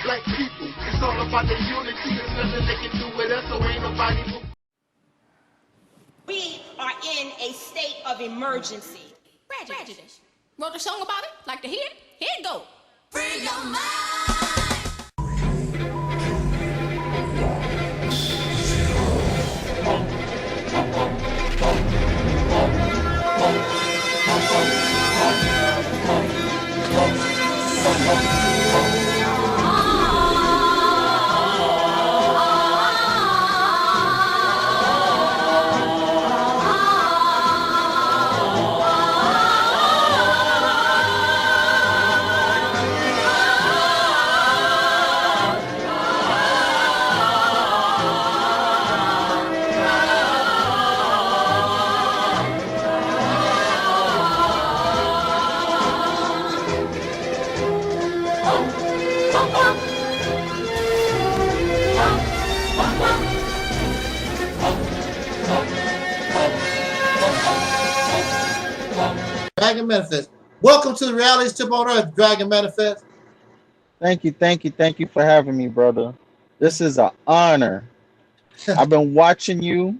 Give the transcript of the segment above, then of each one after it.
Black people, it's all about the unity. There's nothing they can do with us, so ain't nobody. We are in a state of emergency. Prejudice. Wrote a song about it? Like to hear it? Here it go. Free your mind. Dragon Manifest. Welcome to the Reality Tip on Earth, Dragon Manifest. Thank you for having me, brother. This is an honor. I've been watching you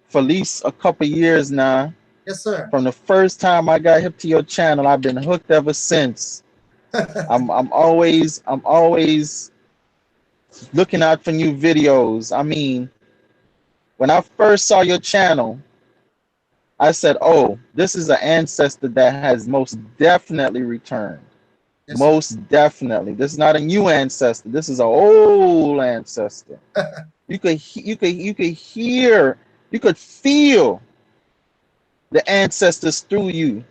for at least a couple years now. Yes, sir. From the first time I got hip to your channel, I've been hooked ever since. I'm always looking out for new videos. I mean, when I first saw your channel, I said, oh, this is an ancestor that has most definitely returned. Yes, most definitely. This is not a new ancestor. This is an old ancestor. You could hear, you could feel the ancestors through you.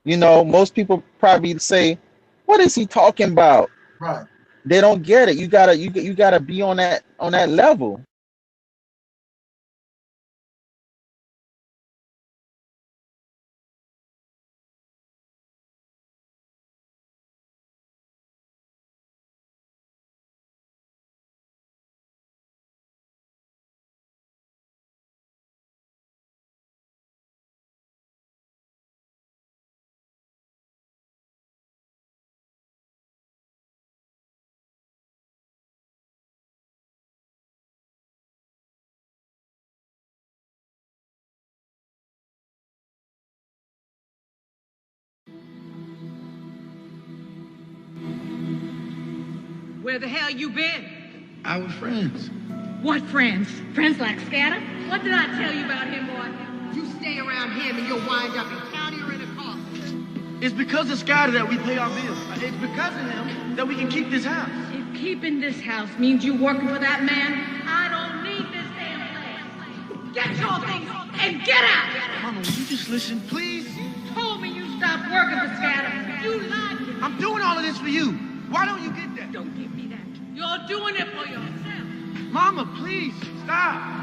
You know, most people probably say, what is he talking about? Right. They don't get it. You gotta be on that level. Where the hell you been? I was friends. What friends? Friends like Scatter? What did I tell you about him, boy? You stay around him and you'll wind up in county or in a car. It's because of Scatter that we pay our bills. It's because of him that we can keep this house. If keeping this house means you working for that man, I don't need this damn place. Get your things and get out! Mama, will you just listen, please? You told me you stopped working for Scatter. You lied to me. I'm doing all of this for you. Why don't you get that? Don't give me that. You're doing it for yourself. Mama, please, stop.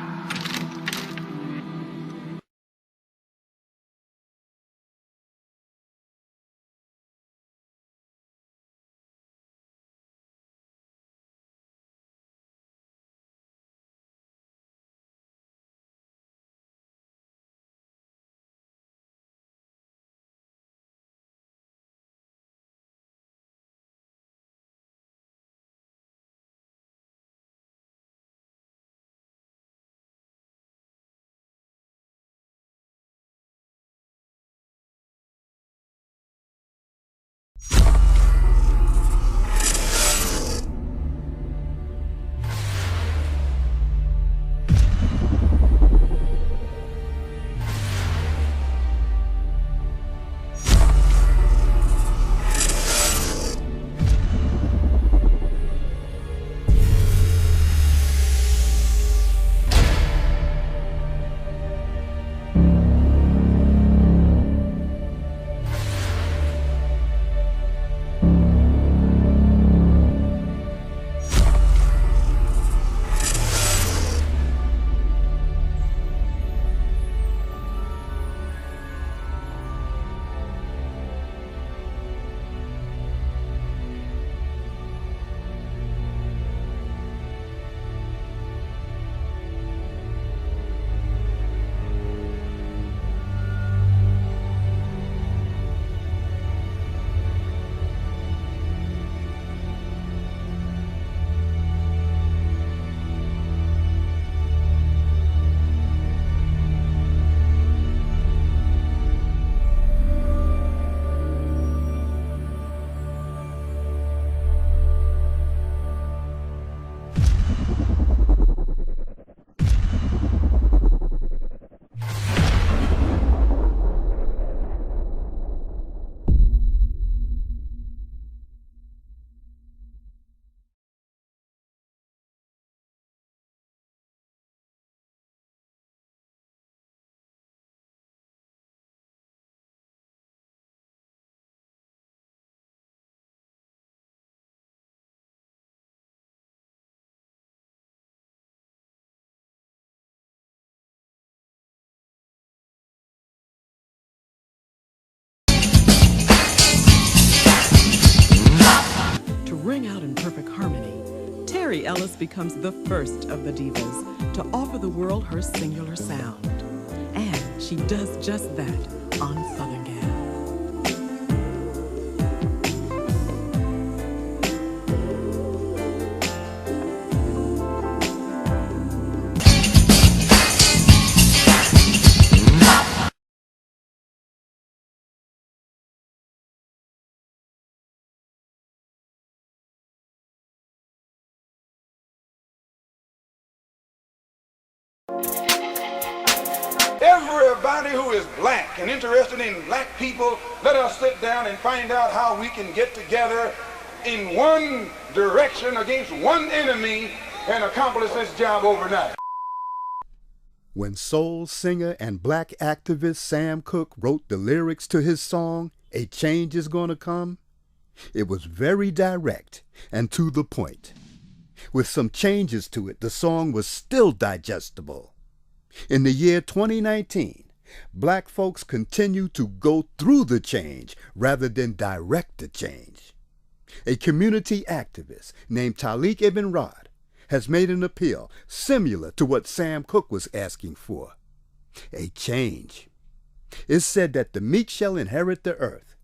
Mary Ellis becomes the first of the divas to offer the world her singular sound. And she does just that on Southern Gal. Everybody who is black and interested in black people, let us sit down and find out how we can get together in one direction against one enemy and accomplish this job overnight. When soul singer and black activist Sam Cooke wrote the lyrics to his song, "A Change Is Gonna Come," it was very direct and to the point. With some changes to it, the song was still digestible. In the year 2019, black folks continue to go through the change rather than direct the change. A community activist named Taalik Ibn'rad has made an appeal similar to what Sam Cooke was asking for. A change. It's said that the meek shall inherit the earth.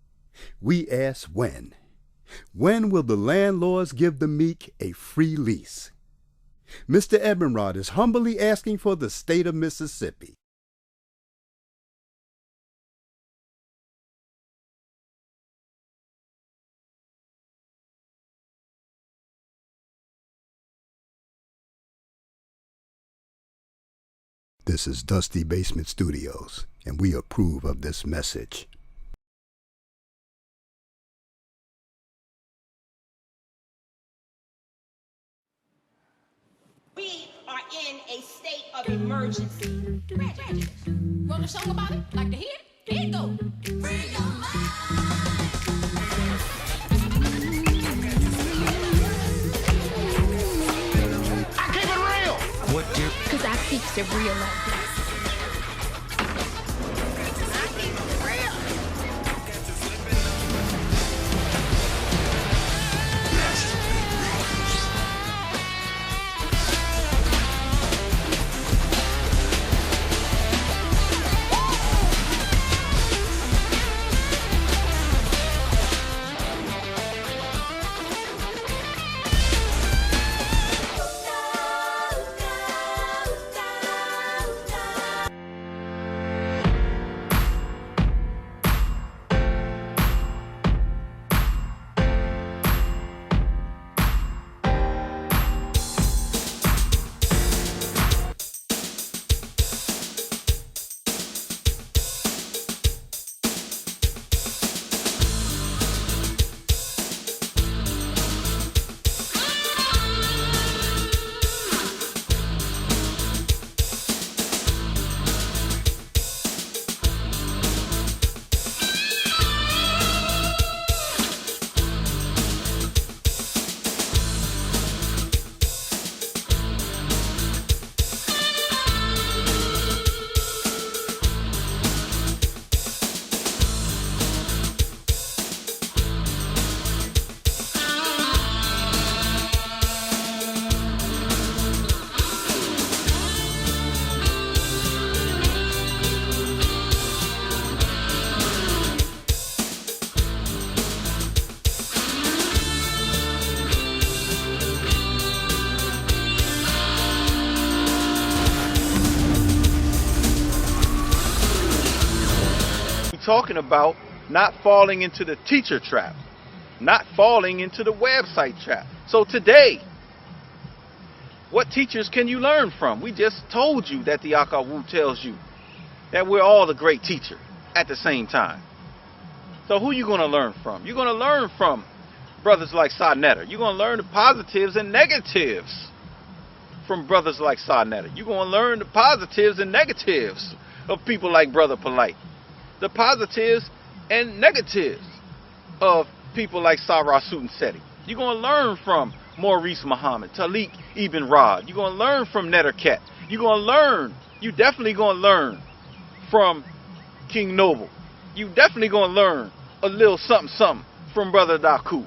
We ask when. When will the landlords give the meek a free lease? Mr. Ibn'rad is humbly asking for the state of Mississippi. This is Dusty Basement Studios, and we approve of this message. We are in a state of emergency. Wrote a song about it? Like to hear it? Here it go. Free your mind. I keep it real. What do? Cause I keeps it real like this. Talking about not falling into the teacher trap, not falling into the website trap. So today, what teachers can you learn from? We just told you that the Akawu tells you that we're all a great teacher at the same time. So who are you going to learn from? You're going to learn from brothers like Sa-Neter. You're going to learn the positives and negatives from brothers like Sa-Neter. You're going to learn the positives and negatives of people like Brother Polite. The positives and negatives of people like Sarah Sutanseti. You're going to learn from Maurice Muhammad, Taalik Ibn'rad. You're going to learn from Nettercat. You're going to learn, you definitely going to learn from King Noble. You definitely going to learn a little something from Brother Daku.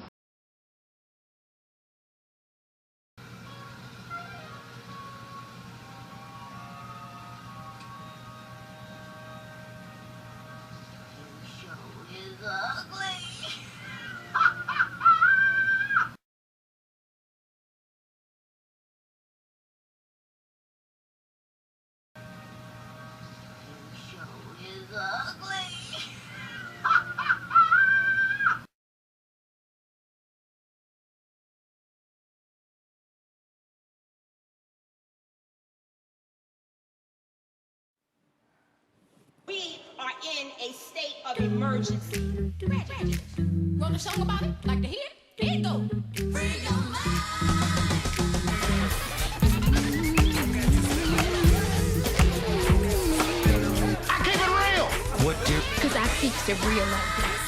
We are in a state of emergency. Wrote a song about it? Like to hear it? Here it go. Free your mind. I keep it real. What do? Cause I fix it real like that.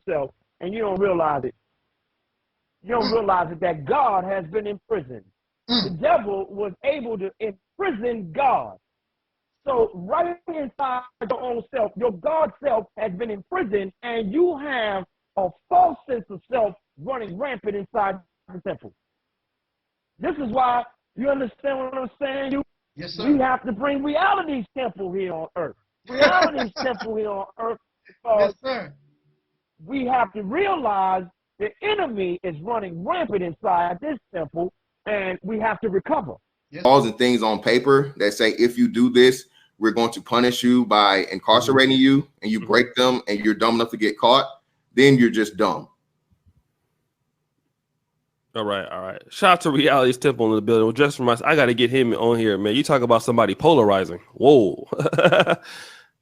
Self, and you don't realize it. You don't realize it that God has been imprisoned. The devil was able to imprison God. So right inside your own self, your God self has been imprisoned, and you have a false sense of self running rampant inside the temple. This is why, you understand what I'm saying? Yes, sir. We have to bring reality's temple here on earth. Reality's temple here on earth. Yes, sir. We have to realize the enemy is running rampant inside this temple, and we have to recover. Laws and things on paper that say, if you do this, we're going to punish you by incarcerating you, and you break them and you're dumb enough to get caught, then you're just dumb. All right. Shout out to Reality's Temple in the building. Well, just for my, I got to get him on here, man. You talk about somebody polarizing. Whoa,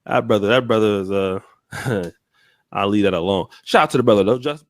that brother is I'll leave that alone. Shout out to the brother though, just.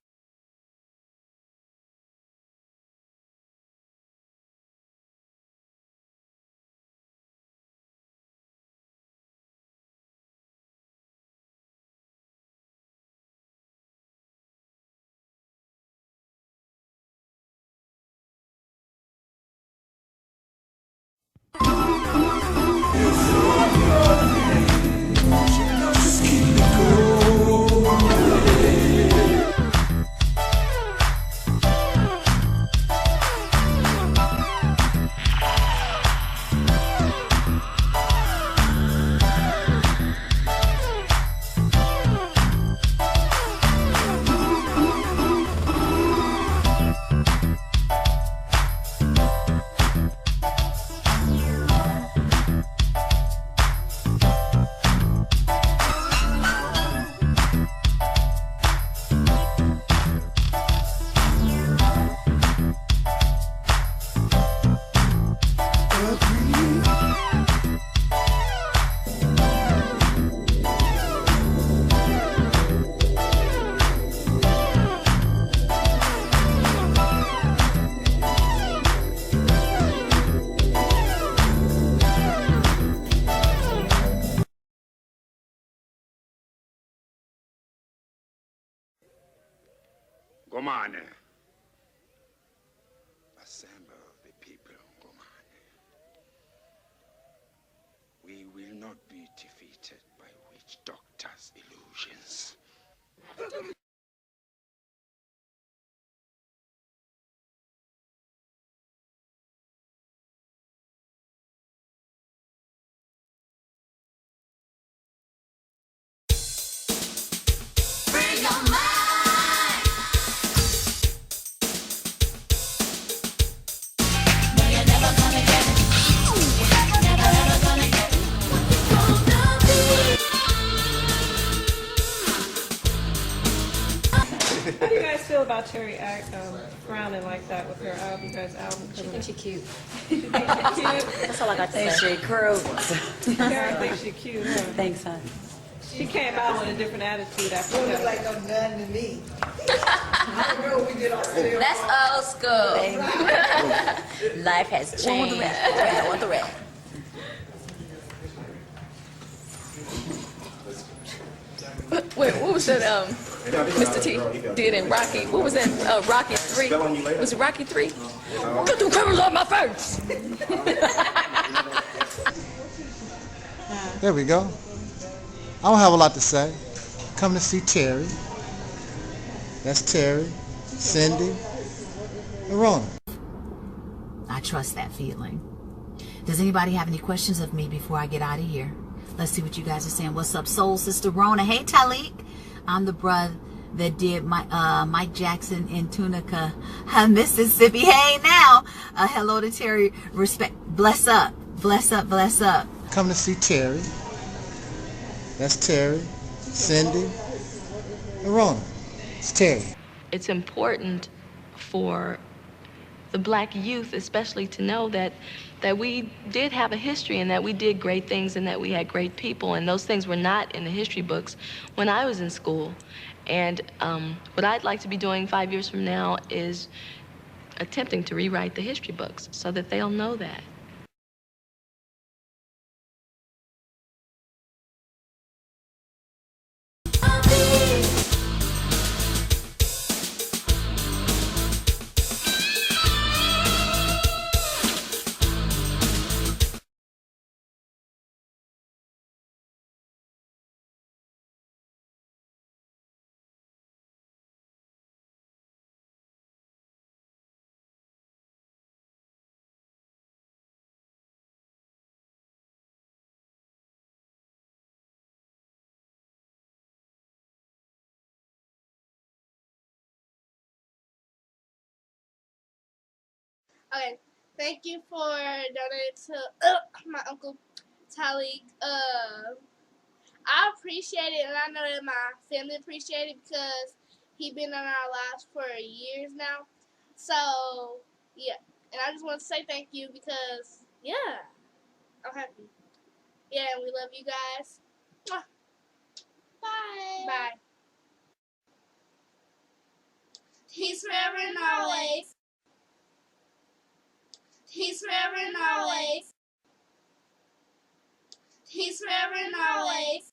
Gomane. Assemble the people, Gomane. We will not be defeated by witch doctors' illusions. How do you guys feel about Terry frowning like that with her album? You guys' album? She thinks she's cute. She thinks she's cute. That's all I got to say. She crew. Terry thinks she's cute. Huh? Thanks, hon. She came out with a different attitude after Don't that. look like no gun to me. I don't know what we did on film. That's old school. Life has changed. I want the red. Wait, what was that? Mr. T did in Rocky. What was that? Rocky 3. Was it Rocky 3? Get them cameras off my face. There we go. I don't have a lot to say. Come to see Terry. That's Terry, Cindy, and Rona. I trust that feeling. Does anybody have any questions of me before I get out of here? Let's see what you guys are saying. What's up, soul sister Rona? Hey, Taalik. I'm the brother that did Mike Jackson in Tunica, Mississippi. Hey, now. Hello to Terry. Respect. Bless up. Bless up. Bless up. Come to see Terry. That's Terry, Cindy, and Rona. It's Terry. It's important for the black youth especially to know that we did have a history and that we did great things and that we had great people, and those things were not in the history books when I was in school. And what I'd like to be doing 5 years from now is attempting to rewrite the history books so that they'll know that. Okay, thank you for donating to my uncle Taalik. I appreciate it, and I know that my family appreciate it because he's been in our lives for years now. So, yeah. And I just want to say thank you because, yeah, I'm happy. Yeah, and we love you guys. Mwah. Bye. Bye. He's forever and always. He's forever and always. He's forever and always.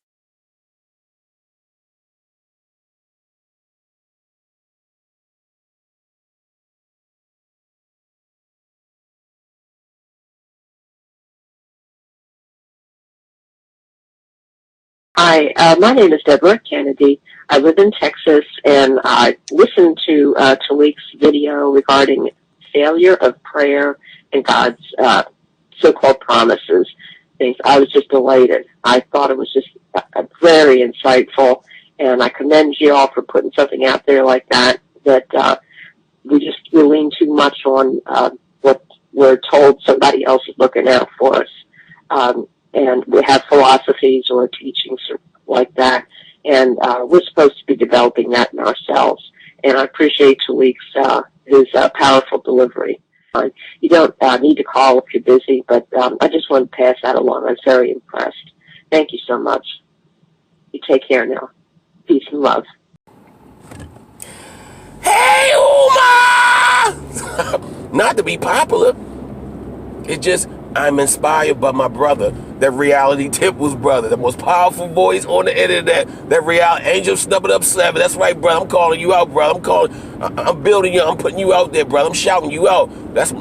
Hi, my name is Deborah Kennedy. I live in Texas, and I listened to Taalik's video regarding failure of prayer and God's so-called promises. Things. I was just elated. I thought it was just very insightful, and I commend you all for putting something out there like that. That we lean too much on what we're told somebody else is looking out for us. And we have philosophies or teachings like that, and we're supposed to be developing that in ourselves. And I appreciate Taalik's his powerful delivery. You don't need to call if you're busy, but I just want to pass that along. I was very impressed. Thank you so much. You take care now. Peace and love. Hey, Uma! Not to be popular. It's just I'm inspired by my brother, that Reality Temple's brother, the most powerful voice on the internet, that reality angel snubbing up 7. That's right, brother. I'm calling you out, brother. I'm building you. I'm putting you out there, brother. I'm shouting you out. That's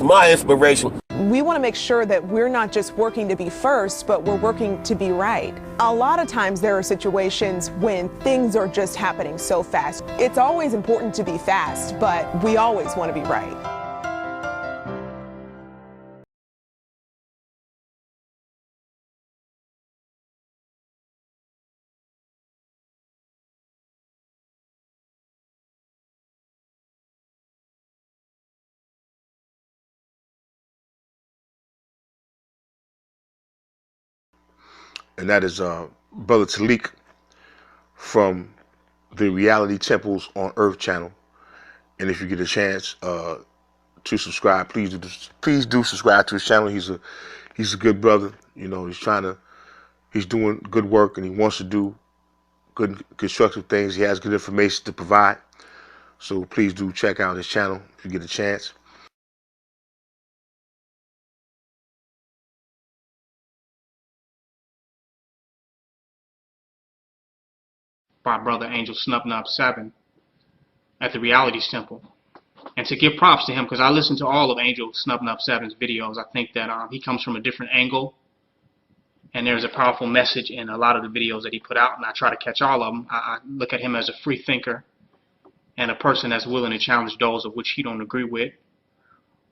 my inspiration. We want to make sure that we're not just working to be first, but we're working to be right. A lot of times there are situations when things are just happening so fast. It's always important to be fast, but we always want to be right. And that is Brother Taalik from the Reality Temples on Earth channel. And if you get a chance to subscribe, please do subscribe to his channel. He's a good brother. You know, he's doing good work, and he wants to do good constructive things. He has good information to provide. So please do check out his channel if you get a chance. By Brother Angel Snubnub 7 at the Reality Temple. And to give props to him, because I listened to all of Angel Snubnub 7's videos. I think that he comes from a different angle, and there's a powerful message in a lot of the videos that he put out, and I try to catch all of them. I look at him as a free thinker and a person that's willing to challenge those of which he don't agree with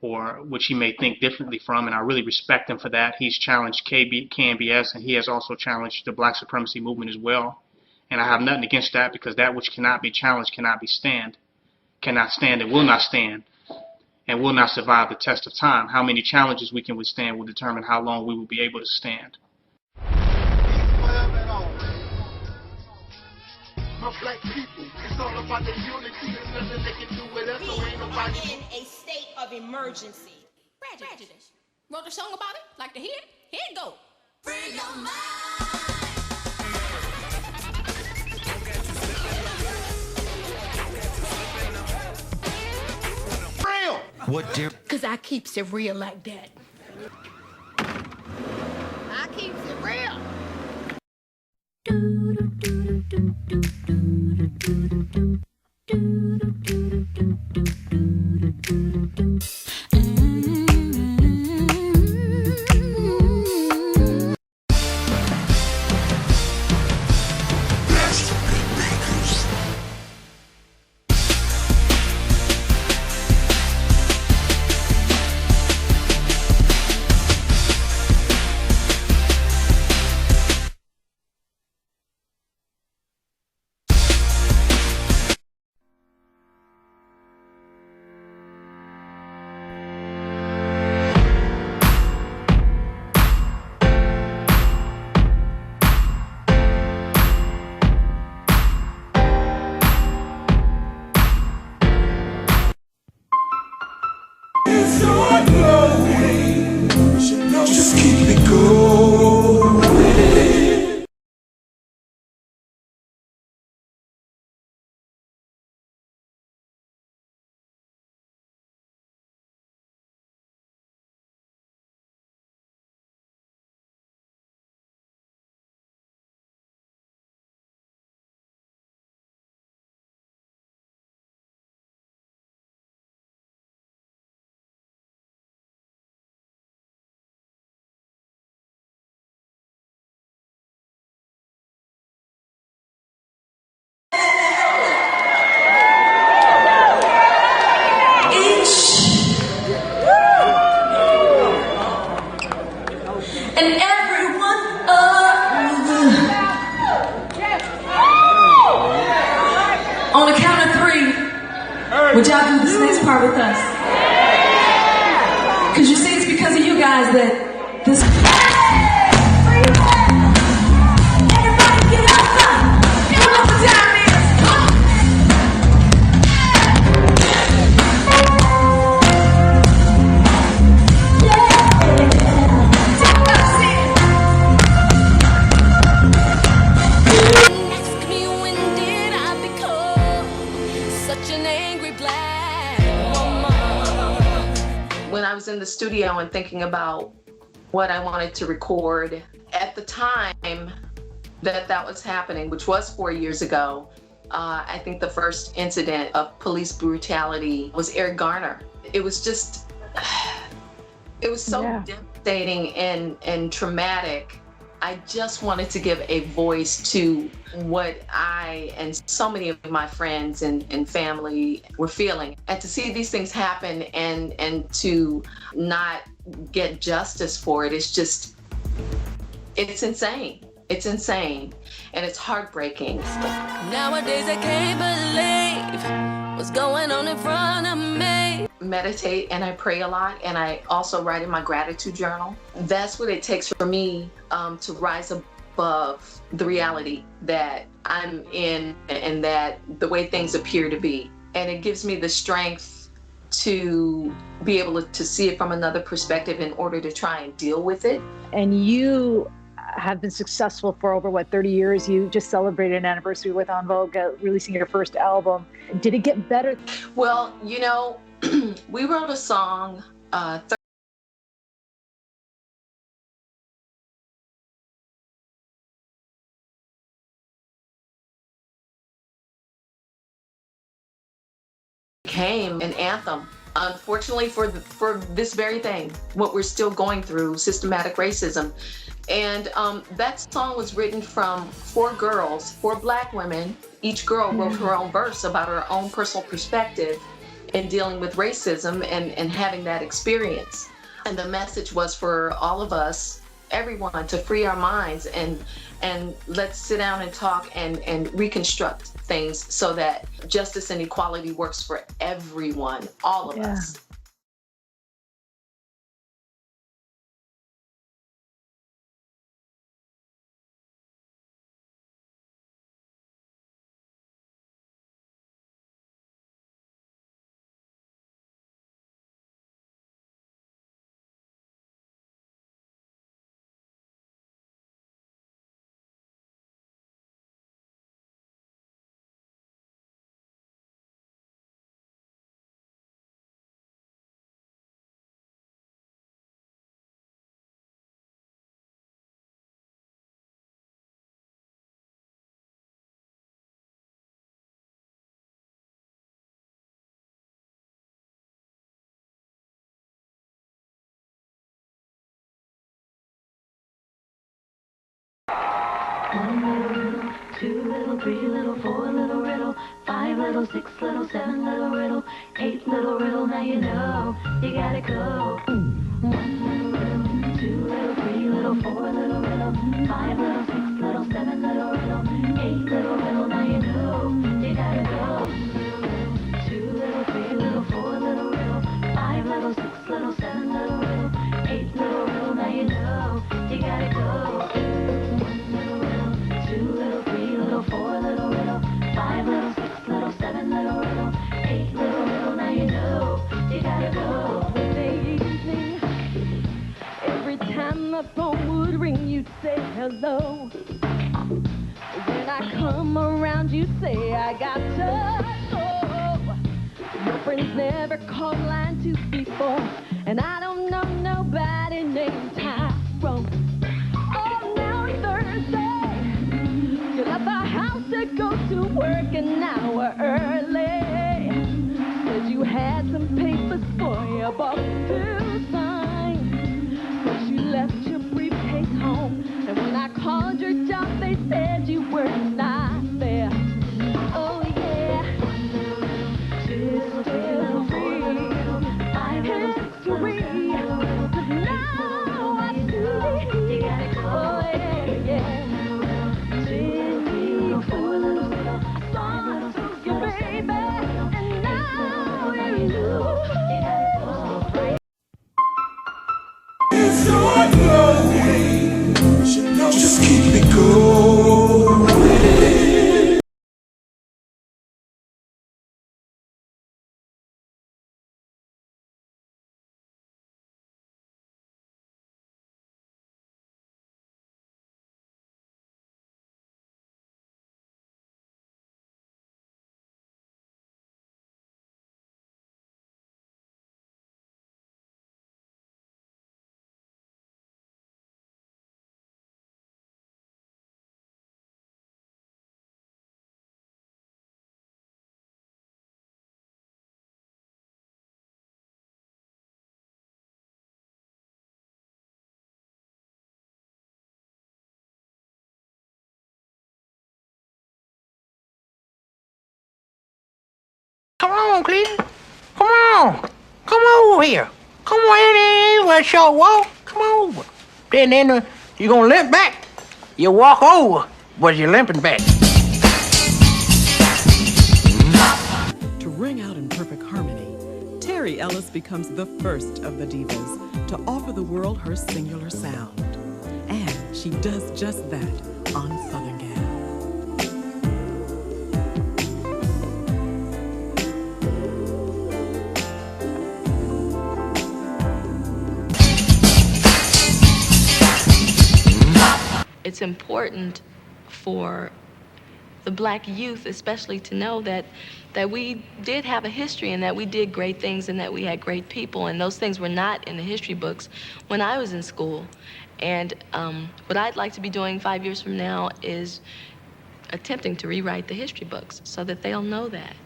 or which he may think differently from, and I really respect him for that. He's challenged KNBS, and he has also challenged the black supremacy movement as well. And I have nothing against that, because that which cannot be challenged cannot stand and will not stand and will not survive the test of time. How many challenges we can withstand will determine how long we will be able to stand. My black people, it's all about the unity. There's nothing they can do with us, so ain't nobody. We are in a state of emergency. Prejudice. Wrote a song about it? Like to hear it? Here it go. Free your mind. Real. What dear? Cause I keeps it real like that. I keeps it real. the count of 3, would y'all do this next part with us? Because you see, it's because of you guys that this... Everybody get up! You know what the time is! When I was in the studio and thinking about what I wanted to record, at the time that was happening, which was 4 years ago, I think the first incident of police brutality was Eric Garner. It was just, it was so devastating and traumatic. I just wanted to give a voice to what I and so many of my friends and family were feeling. And to see these things happen and to not get justice for it, it's just, it's insane. It's insane. And it's heartbreaking. Nowadays I can't believe what's going on in front of me. Meditate and I pray a lot, and I also write in my gratitude journal. That's what it takes for me to rise above the reality that I'm in and that the way things appear to be. And it gives me the strength to be able to see it from another perspective in order to try and deal with it. And you have been successful for over, 30 years? You just celebrated an anniversary with On Vogue, releasing your first album. Did it get better? Well, you know, we wrote a song, became an anthem. Unfortunately for this very thing, what we're still going through, systematic racism. And that song was written from 4 girls, 4 Black women. Each girl wrote her own verse about her own personal perspective in dealing with racism and having that experience. And the message was for all of us, everyone, to free our minds and let's sit down and talk and reconstruct things so that justice and equality works for everyone, all of us. Two little, 3 little, 4 little riddle, 5 little, 6 little, 7 little riddle, 8 little riddle, now you know you gotta go. 1 little riddle, 2 little, 3 little, 4 little riddle, 5 little, 6 little, 7 little riddle, 8 little riddle, now you know you gotta go. 2 little, 3 little, 4 little riddle, 5 little, 6 little, 7 little riddle, 8 little riddle, now you know you gotta go. 4 little riddle, 5 little, 6 little, 7 little riddle, 8 little riddle, now you know you gotta go. Evening, every time the phone would ring, you'd say hello. When I come around, you say I got to go. Your friends never called line 2 before, and I don't know nobody named Tyrone. Oh, now Thursday. You left the house to go to work an hour early. Said you had some papers for your boss to sign. But you left your briefcase home. And when I called your job, they said you were not there. Oh yeah. 2 little, 3 little, 4 little, 5 little, 6 little, 'cause now I see you gotta go. Oh yeah, yeah. 4 little, 5 little, 6 little, on, Cleveland. Come on. Come over here. Come on in. Let's show walk. Come over. Then you're going to limp back. You walk over, but you're limping back. To ring out in perfect harmony, Terry Ellis becomes the first of the divas to offer the world her singular sound. And she does just that on Southern Gal. It's important for the black youth especially to know that we did have a history and that we did great things and that we had great people, and those things were not in the history books when I was in school. And what I'd like to be doing 5 years from now is attempting to rewrite the history books so that they'll know that.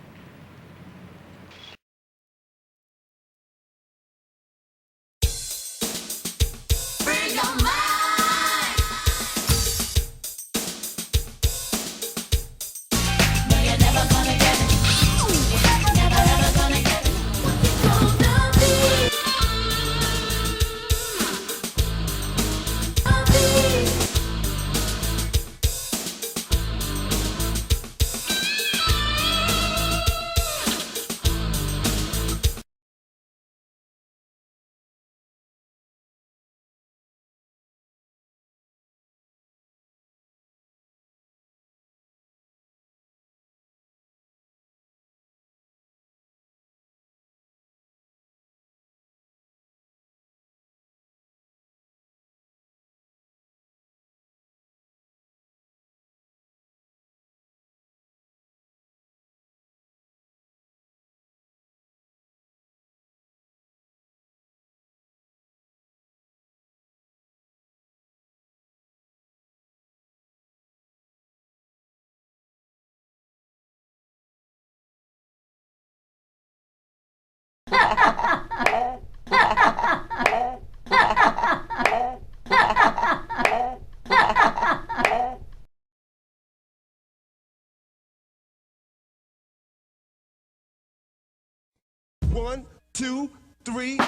One, two, three.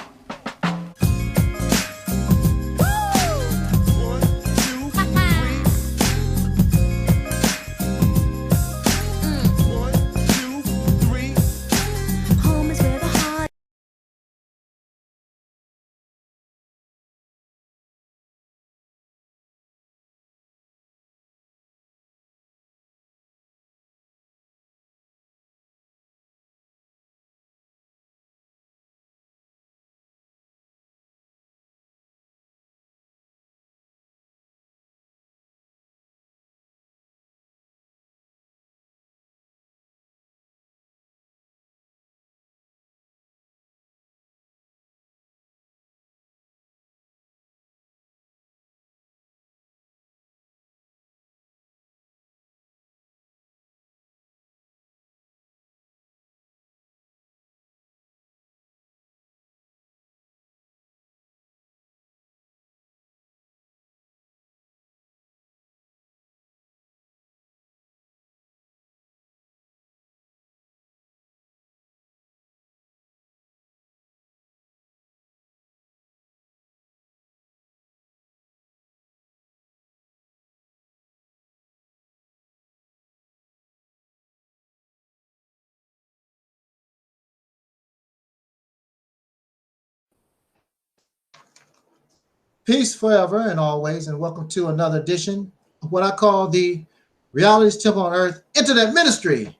Peace forever and always, and welcome to another edition of what I call the Reality Temple on Earth Internet Ministry.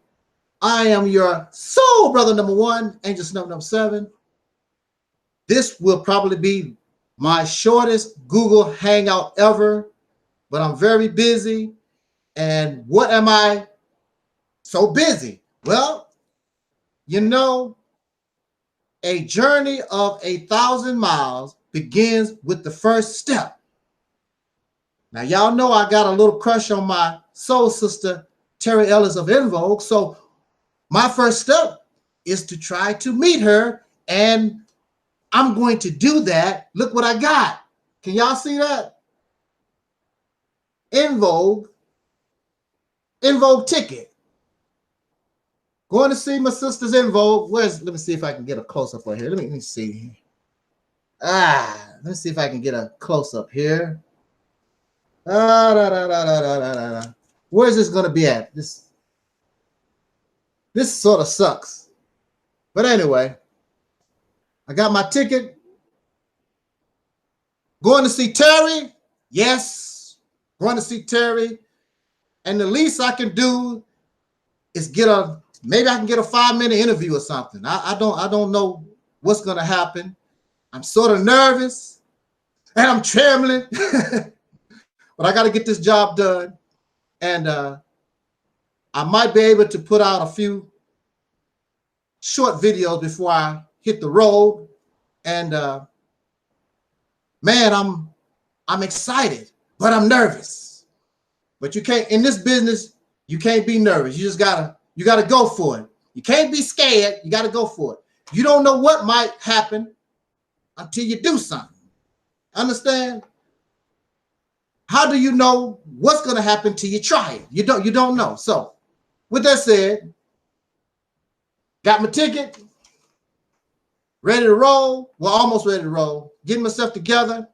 I am your soul brother number one, Angel Snub number 7. This will probably be my shortest Google Hangout ever, but I'm very busy. And what am I so busy? Well, you know, a journey of 1,000 miles begins with the first step. Now, y'all know I got a little crush on my soul sister, Terry Ellis of Vogue. So my first step is to try to meet her, and I'm going to do that. Look what I got. Can y'all see that? Vogue ticket. Going to see my sisters in Vogue. Let me see if I can get a close-up right here. Let me see. Let me see if I can get a close-up here. Where's this going to be at? This sort of sucks. But anyway, I got my ticket. Going to see Terry. Yes, going to see Terry. And the least I can do is maybe I can get a 5-minute interview or something. I don't know what's going to happen. I'm sort of nervous and I'm trembling, but I got to get this job done. And I might be able to put out a few short videos before I hit the road. And man, I'm excited, but I'm nervous. But you can't, in this business, you can't be nervous. You just you gotta go for it. You can't be scared. You gotta go for it. You don't know what might happen until you do something. Understand? How do you know what's gonna happen till you try it? You don't know. So with that said, got my ticket, ready to roll. Well, almost ready to roll. Getting myself together.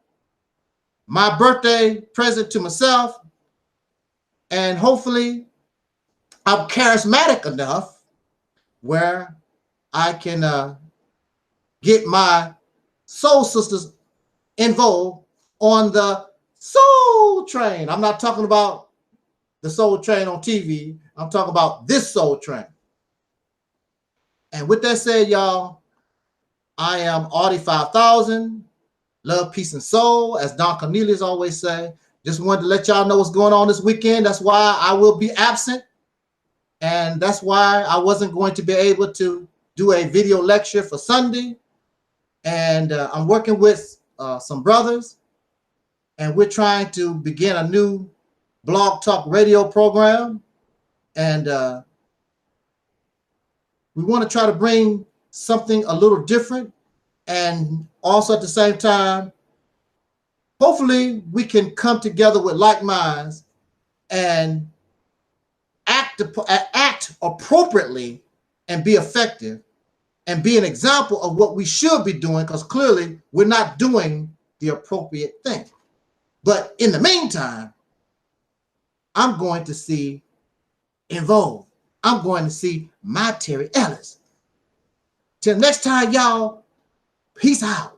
My birthday present to myself. And hopefully I'm charismatic enough where I can get my soul sisters in Vogue on the soul train. I'm not talking about the soul train on TV. I'm talking about this soul train. And with that said, y'all, I am Audie 5000. Love, peace, and soul, as Don Cornelius always say. Just wanted to let y'all know what's going on this weekend. That's why I will be absent. And that's why I wasn't going to be able to do a video lecture for Sunday. And I'm working with some brothers. And we're trying to begin a new blog talk radio program. And we want to try to bring something a little different. And also at the same time, hopefully we can come together with like minds and act appropriately and be effective and be an example of what we should be doing, because clearly we're not doing the appropriate thing. But in the meantime, I'm going to see in Vogue. I'm going to see my Terry Ellis. Till next time, y'all, peace out.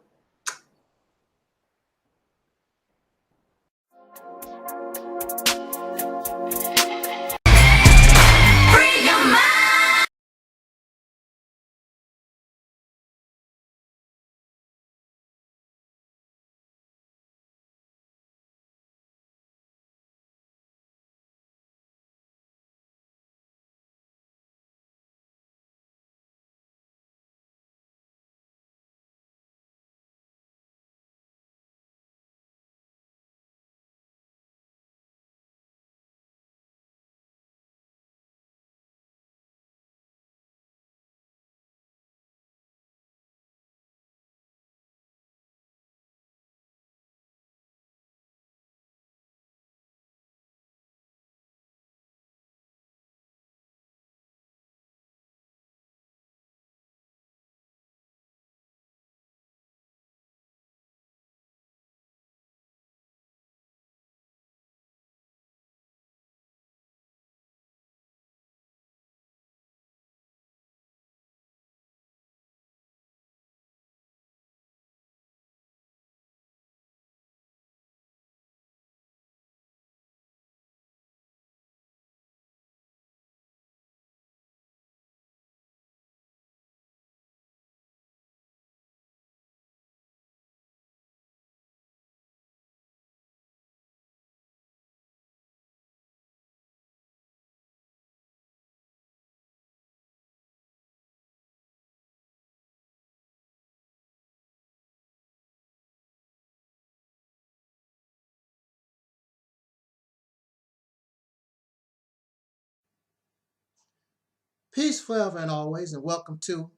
Peace forever and always, and welcome to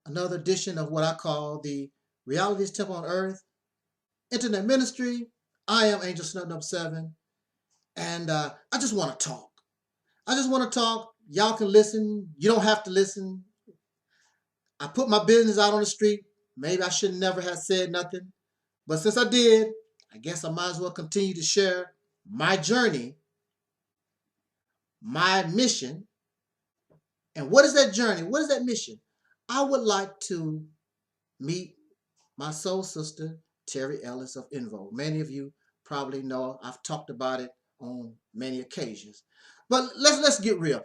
another edition of what I call the Reality's Temple on Earth Internet Ministry. I am Angel Snub 7, and I just want to talk. I just want to talk Y'all can listen. You don't have to listen. I put my business out on the street. Maybe I should never have said nothing. But since I did, I guess I might as well continue to share my journey, my mission. And what is that journey? What is that mission? I would like to meet my soul sister, Terry Ellis of Vogue. Many of you probably know I've talked about it on many occasions. But let's get real.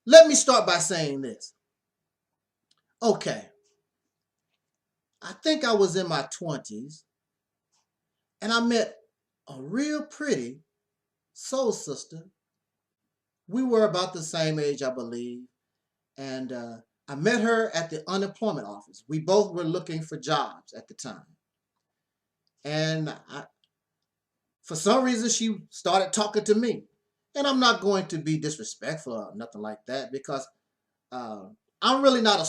Let me start by saying this. Okay. I think I was in my 20s and I met a real pretty soul sister. We were about the same age, I believe. And I met her at the unemployment office. We both were looking for jobs at the time. And for some reason, she started talking to me. And I'm not going to be disrespectful or nothing like that because I'm really not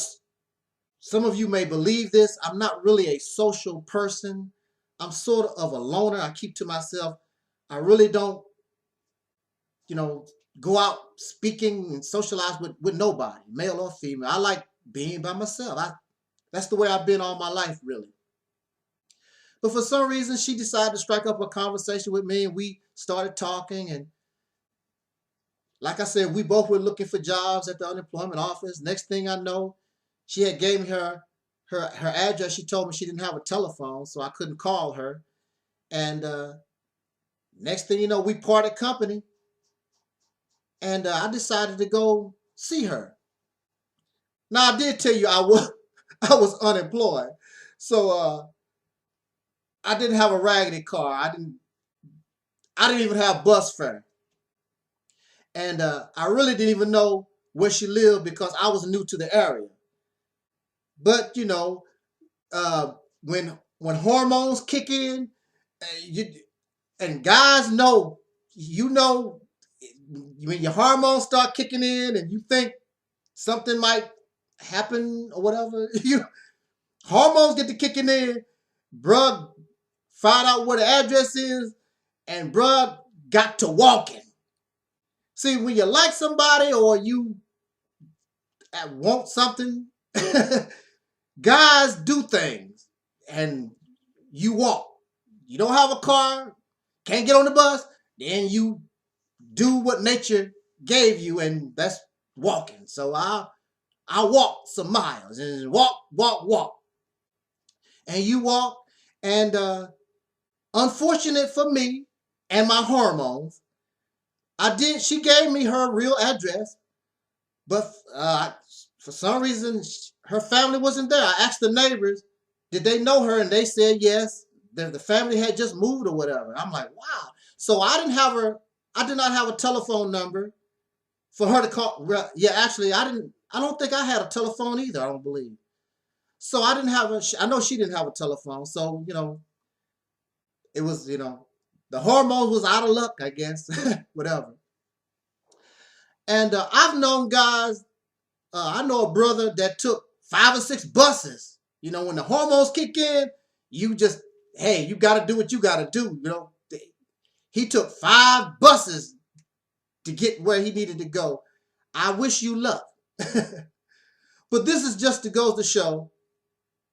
some of you may believe this, I'm not really a social person. I'm sort of a loner. I keep to myself. I really don't, go out speaking and socialize with nobody, male or female. I like being by myself. That's the way I've been all my life, really. But for some reason, she decided to strike up a conversation with me, and we started talking. And like I said, we both were looking for jobs at the unemployment office. Next thing I know, she had gave me her address. She told me she didn't have a telephone, so I couldn't call her. And next thing you know, we parted company. And I decided to go see her. Now, I did tell you I was unemployed. So I didn't have a raggedy car. I didn't even have bus fare. And I really didn't even know where she lived because I was new to the area. But, when hormones kick in, and guys know, when your hormones start kicking in and you think something might happen or whatever, hormones get to kicking in, bruh find out where the address is, and bruh got to walking. See, when you like somebody or you want something, guys do things and you walk. You don't have a car, can't get on the bus, then you do what nature gave you, and that's walking. So I walked some miles and walk. And you walk, and unfortunate for me and my hormones, she gave me her real address, but for some reason, her family wasn't there. I asked the neighbors, did they know her? And they said yes, the family had just moved or whatever. I'm like, wow. So I did not have a telephone number for her to call. Yeah, actually, I don't think I had a telephone either, I don't believe. So I didn't have I know she didn't have a telephone. So, it was, the hormones was out of luck, I guess, whatever. And I've known guys, I know a brother that took 5 or 6 buses. When the hormones kick in, you just, hey, you got to do what you got to do. He took 5 buses to get where he needed to go. I wish you luck. But this is just to go to show,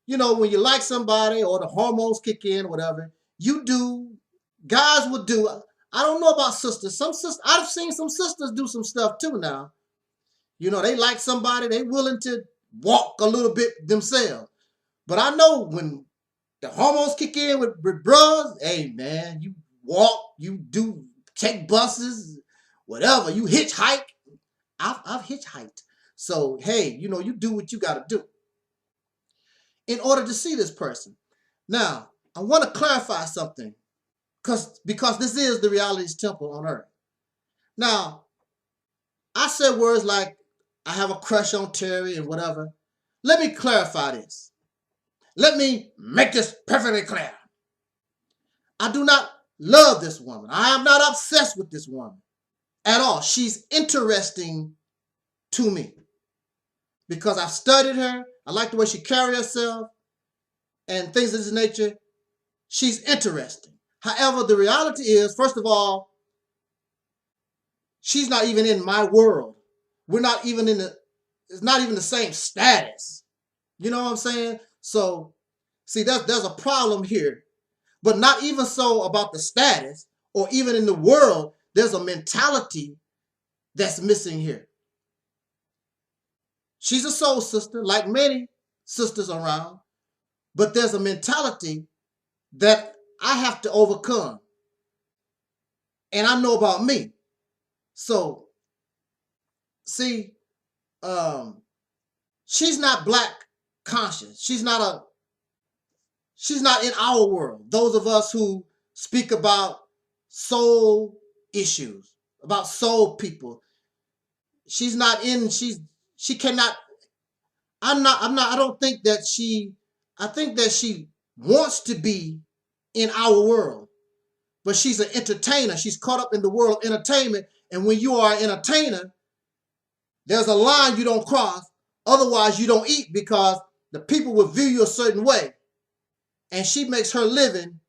when you like somebody or the hormones kick in, whatever, guys will do. I don't know about sisters. Some sisters, I've seen some sisters do some stuff too now. They like somebody, they willing to walk a little bit themselves. But I know when the hormones kick in with bros, hey man, you walk, you take buses, whatever, you hitchhike. I've hitchhiked. So, hey, you do what you got to do in order to see this person. Now, I want to clarify something because this is the reality's temple on earth. Now, I said words like, I have a crush on Terry and whatever. Let me clarify this. Let me make this perfectly clear. I do not love this woman. I am not obsessed with this woman at all. She's interesting to me because I've studied her. I like the way she carries herself and things of this nature. She's interesting. However, the reality is, first of all, She's not even in my world. We're not even in the, it's not even the same status. You know what I'm saying? So, see, there's a problem here. But not even so about the status or even in the world, there's a mentality that's missing here. She's a soul sister, like many sisters around, but there's a mentality that I have to overcome. And I know about me. So, see, she's not black conscious. She's not in our world. Those of us who speak about soul issues, about soul people. She's not in, she cannot, I don't think that I think that she wants to be in our world, but she's an entertainer. She's caught up in the world of entertainment. And when you are an entertainer, there's a line you don't cross. Otherwise, you don't eat because the people will view you a certain way. And she makes her living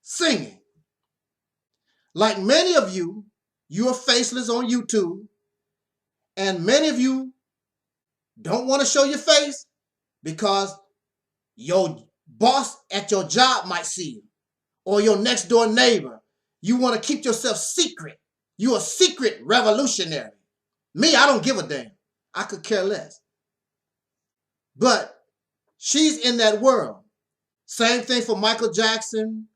singing. Like many of you, you are faceless on YouTube. And many of you don't want to show your face because your boss at your job might see you, or your next door neighbor. You want to keep yourself secret. You're a secret revolutionary. Me, I don't give a damn. I could care less. But she's in that world. Same thing for Michael Jackson.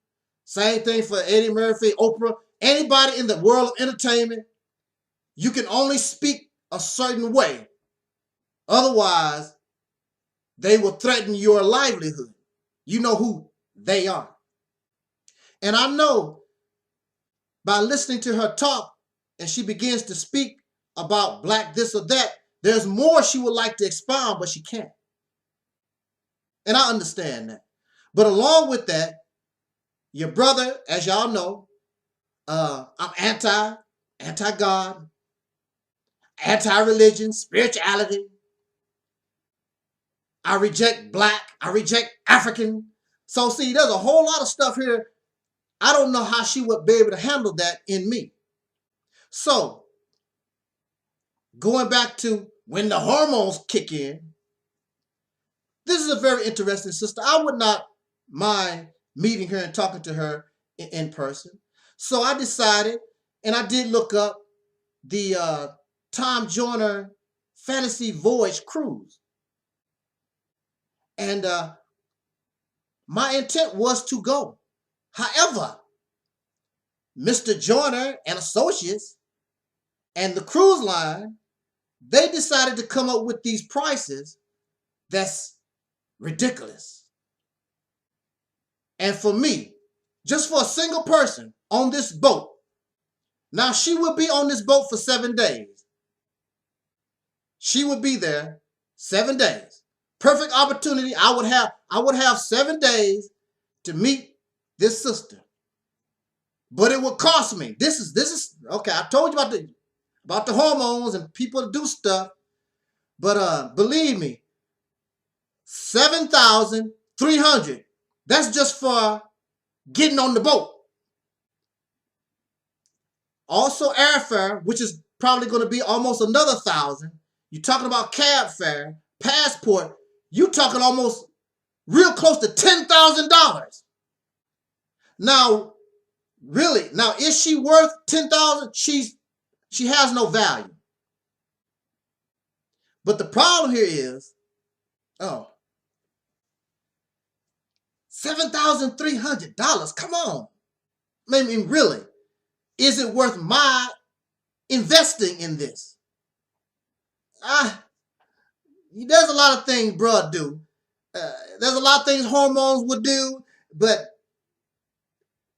Same thing for Eddie Murphy, Oprah. Anybody in the world of entertainment, you can only speak a certain way. Otherwise, they will threaten your livelihood. You know who they are. And I know by listening to her talk and she begins to speak about black this or that, there's more she would like to expound, but she can't. And I understand that. But along with that, your brother, as y'all know, I'm anti-God, anti-religion, spirituality. I reject black, I reject African. So see, there's a whole lot of stuff here. I don't know how she would be able to handle that in me. So, going back to when the hormones kick in, this is a very interesting sister. I would not mind meeting her and talking to her in person. So I decided, and I did look up the Tom Joyner Fantasy Voyage Cruise. And my intent was to go. However, Mr. Joyner and Associates and the cruise line, they decided to come up with these prices that's ridiculous. And for me, just for a single person on this boat, now she will be on this boat for 7 days. She would be there 7 days. Perfect opportunity. I would have 7 days to meet this sister. But it would cost me. This is okay. I told you about the hormones and people do stuff. But believe me, $7,300. That's just for getting on the boat. Also airfare, which is probably going to be almost another $1,000. You're talking about cab fare, passport. You're talking almost real close to $10,000. Now, really, now is she worth $10,000? She has no value. But the problem here is, $7,300. Come on. I mean, really, is it worth my investing in this? There's a lot of things bruh do. There's a lot of things hormones would do, but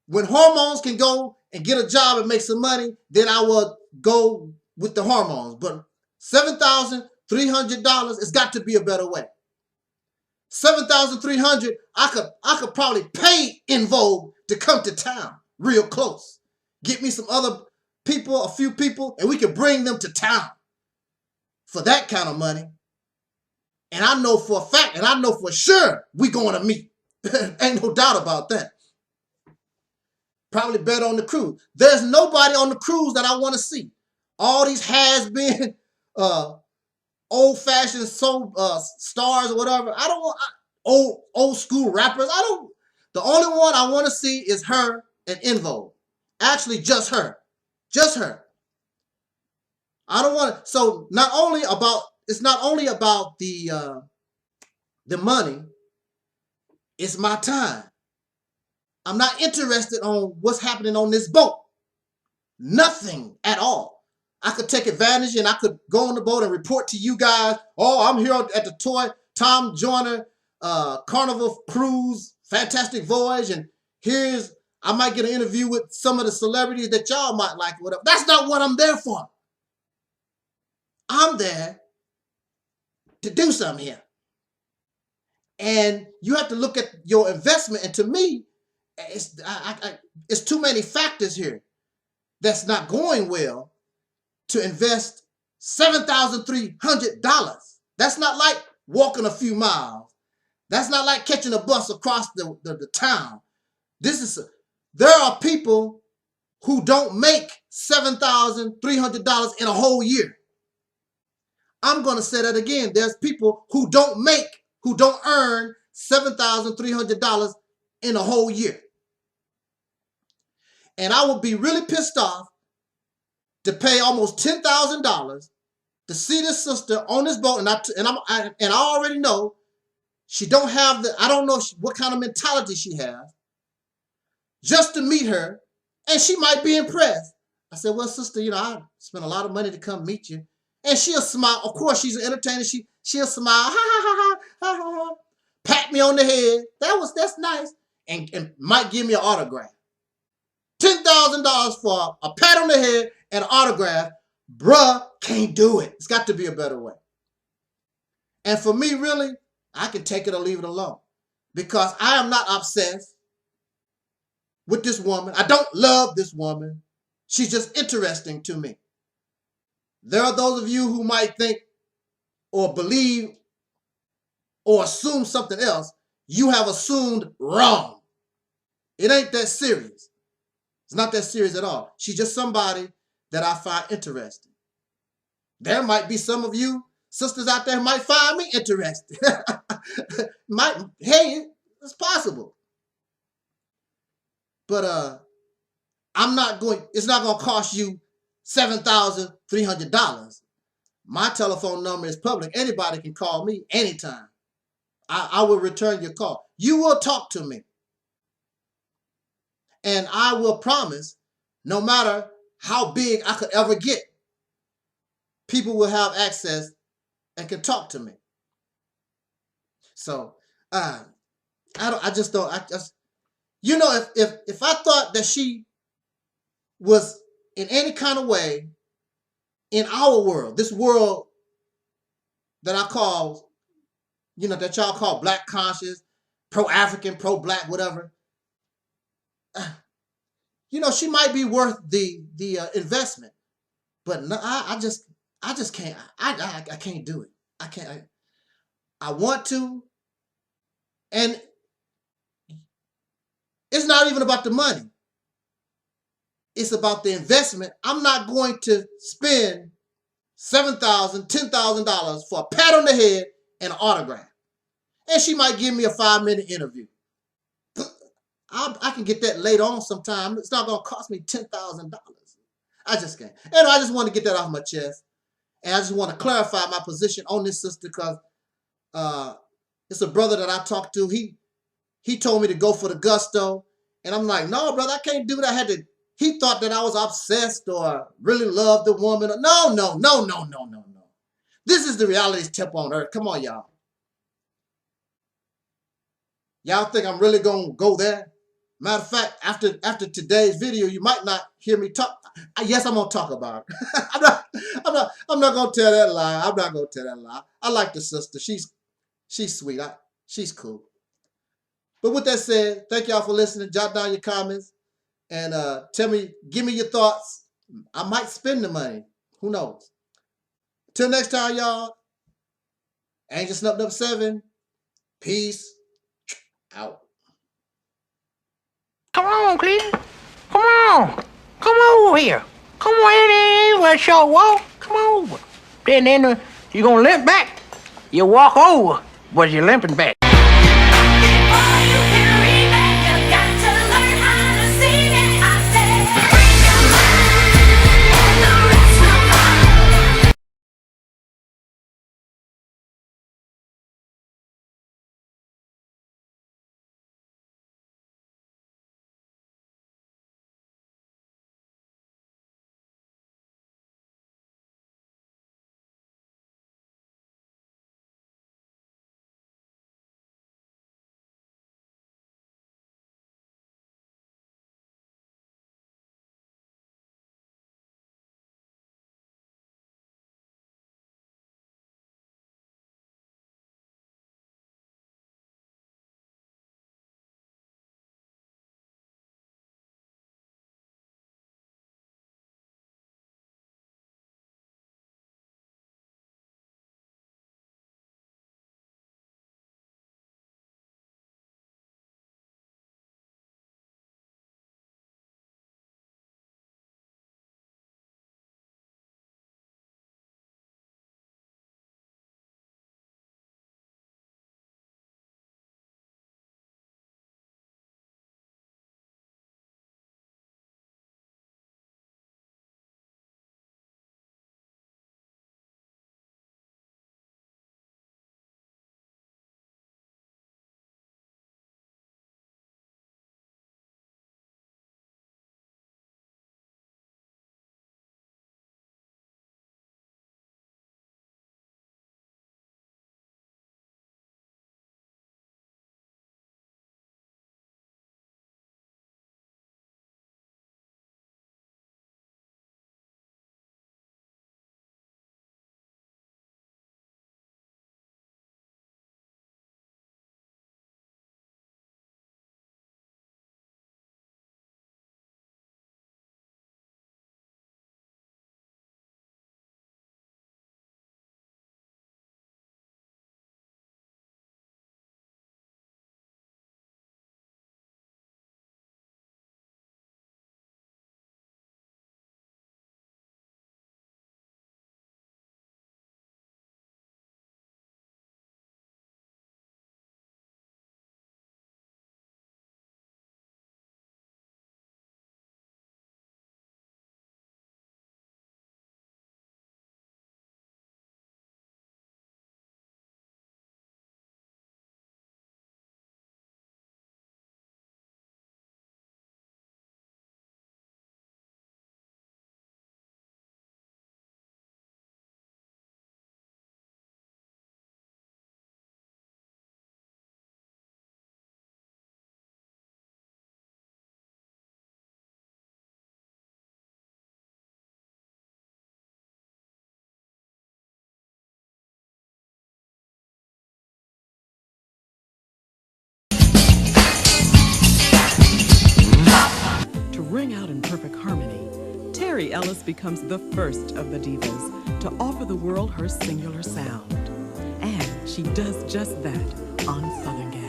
when hormones can go and get a job and make some money, then I will go with the hormones. But $7,300, it's got to be a better way. $7,300, I could probably pay in Vogue to come to town real close. Get me some other people, a few people, and we can bring them to town for that kind of money. And I know for a fact, and I know for sure, we going to meet. Ain't no doubt about that. Probably better on the cruise. There's nobody on the cruise that I want to see. all these has-been old-fashioned stars or whatever. I don't want old school rappers. The only one I want to see is her and En Vogue. Actually, just her. Just her. I don't want to. So it's not only about the money, it's my time. I'm not interested on what's happening on this boat. Nothing at all. I could take advantage and I could go on the boat and report to you guys, oh, I'm here at the Tom Joyner Carnival Cruise, fantastic voyage, and I might get an interview with some of the celebrities that y'all might like, whatever. That's not what I'm there for. I'm there to do something here. And you have to look at your investment. And to me, it's too many factors here that's not going well to invest $7,300. That's not like walking a few miles. That's not like catching a bus across the town. There are people who don't make $7,300 in a whole year. I'm going to say that again. There's people who don't earn $7,300 in a whole year. And I would be really pissed off to pay almost $10,000 to see this sister on this boat, and I already know she don't have I don't know what kind of mentality she has, just to meet her, and she might be impressed. I said, well, sister, I spent a lot of money to come meet you. And she'll smile. Of course, she's an entertainer. She'll smile, ha, ha, ha, ha, ha, ha, ha, pat me on the head. That's nice. And might give me an autograph. $10,000 for a pat on the head and an autograph. Bruh, can't do it. It's got to be a better way. And for me, really, I can take it or leave it alone. Because I am not obsessed with this woman. I don't love this woman. She's just interesting to me. There are those of you who might think or believe or assume something else. You have assumed wrong. It ain't that serious. It's not that serious at all. She's just somebody that I find interesting. There might be some of you sisters out there who might find me interesting. Hey, it's possible. But it's not going to cost you $7,300. My telephone number is public. Anybody can call me anytime. I will return your call. You will talk to me. And I will promise, no matter how big I could ever get, people will have access and can talk to me. So if I thought that she was in any kind of way in our world, this world that I call, that y'all call black conscious, pro-African, pro-black, whatever, she might be worth the investment. But no, I just can't. I can't do it. I can't. I want to, and it's not even about the money. It's about the investment. I'm not going to spend $7,000, $10,000 for a pat on the head and an autograph. And she might give me a 5-minute interview. I can get that later on sometime. It's not going to cost me $10,000. I just can't. And I just want to get that off my chest. And I just want to clarify my position on this sister because it's a brother that I talked to. He told me to go for the gusto. And I'm like, no, brother, I can't do that. He thought that I was obsessed or really loved the woman. No. This is the Reality Temple on earth. Come on, y'all. Y'all think I'm really going to go there? Matter of fact, after today's video, you might not hear me talk. Yes, I'm going to talk about her. I'm not going to tell that lie. I'm not going to tell that lie. I like the sister. She's sweet. She's cool. But with that said, thank y'all for listening. Jot down your comments and give me your thoughts. I might spend the money. Who knows? Till next time, y'all. Angel Snup 7. Peace out. Come on, Cleveland. Come on. Come over here. Come on in, well, short walk. Come over. Then you gonna limp back. You walk over, but you're limping back. To ring out in perfect harmony, Ellis becomes the first of the divas to offer the world her singular sound. And she does just that on Southern Gal.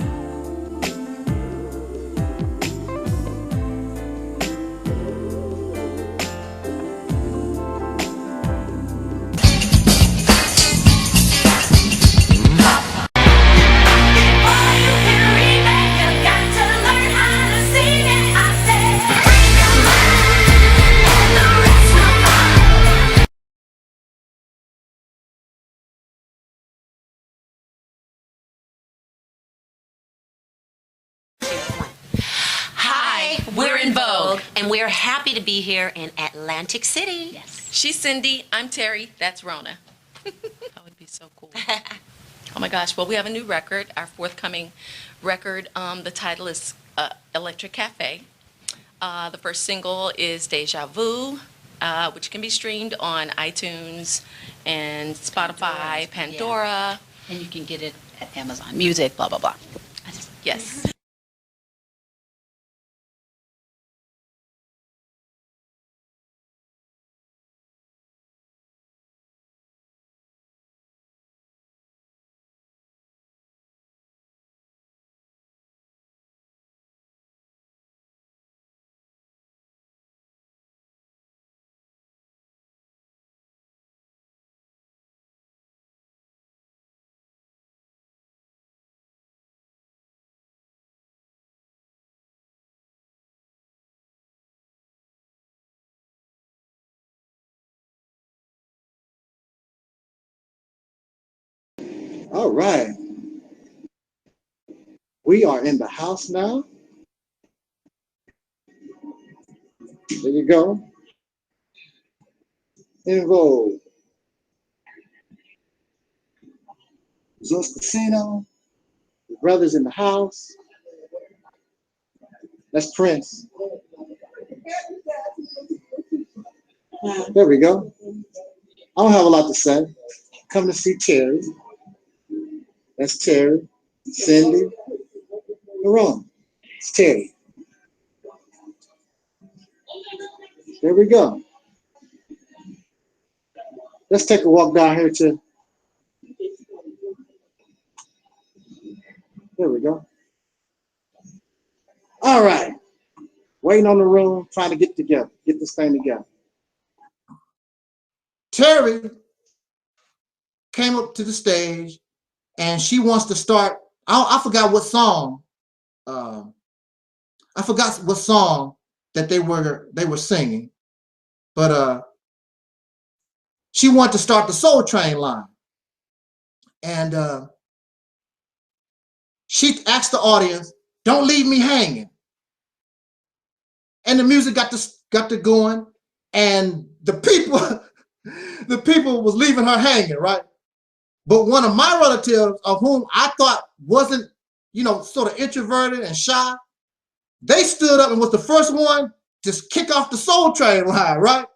We're in Vogue, and we're happy to be here in Atlantic City. Yes. She's Cindy. I'm Terry. That's Rona. That would be so cool. Oh my gosh. Well, we have a new record, our forthcoming record. The title is Electric Cafe. The first single is Deja Vu, which can be streamed on iTunes and Spotify, Pandora. Yeah. And you can get it at Amazon Music, blah, blah, blah. Yes. All right. We are in the house now. There you go. In Vogue. Zeus Casino. The brothers in the house. That's Prince. There we go. I don't have a lot to say. Come to see Terry. That's Terry. Cindy. Wrong. It's Terry. There we go. Let's take a walk down here to. There we go. All right. Waiting on the room, trying to get together, get this thing together. Terry came up to the stage and she wants to start. I forgot what song. I forgot what song that they were singing, but she wanted to start the Soul Train line, and she asked the audience, "Don't leave me hanging." And the music got to going, and the people was leaving her hanging, right? But one of my relatives, of whom I thought wasn't, sort of introverted and shy, they stood up and was the first one to kick off the Soul Train line, right?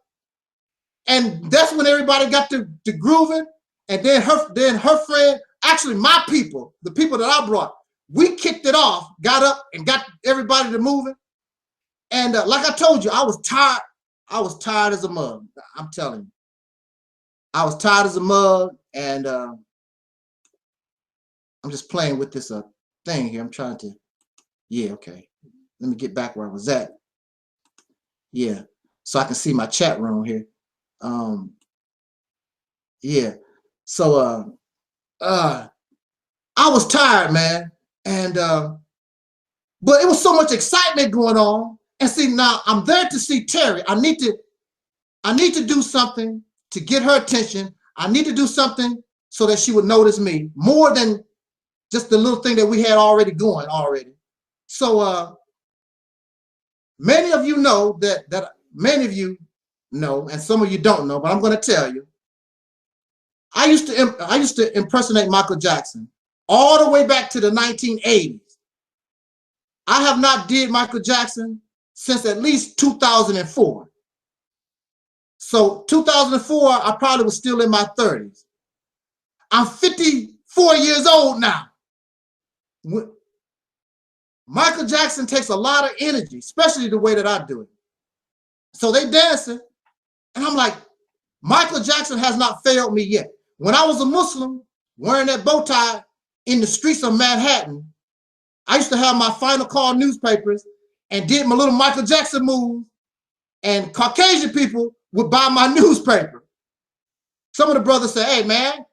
And that's when everybody got to grooving. And then her friend, actually my people, the people that I brought, we kicked it off, got up and got everybody to moving. And like I told you, I was tired. I was tired as a mug. I'm telling you, I was tired as a mug, and I'm just playing with this thing here. I'm trying to, yeah, okay. Let me get back where I was at. Yeah, so I can see my chat room here. Yeah, so I was tired, man, and but it was so much excitement going on. And see, now I'm there to see Terry. I need to do something to get her attention. I need to do something so that she would notice me more than just the little thing that we had already going already. So many of you know that many of you know, and some of you don't know, but I'm going to tell you. I used to impersonate Michael Jackson all the way back to the 1980s. I have not did Michael Jackson since at least 2004. So 2004, I probably was still in my 30s. I'm 54 years old now. Michael Jackson takes a lot of energy, especially the way that I do it. So they dancing, and I'm like, Michael Jackson has not failed me yet. When I was a Muslim, wearing that bow tie in the streets of Manhattan, I used to have my Final Call newspapers and did my little Michael Jackson move, and Caucasian people would buy my newspaper. Some of the brothers say, "Hey man,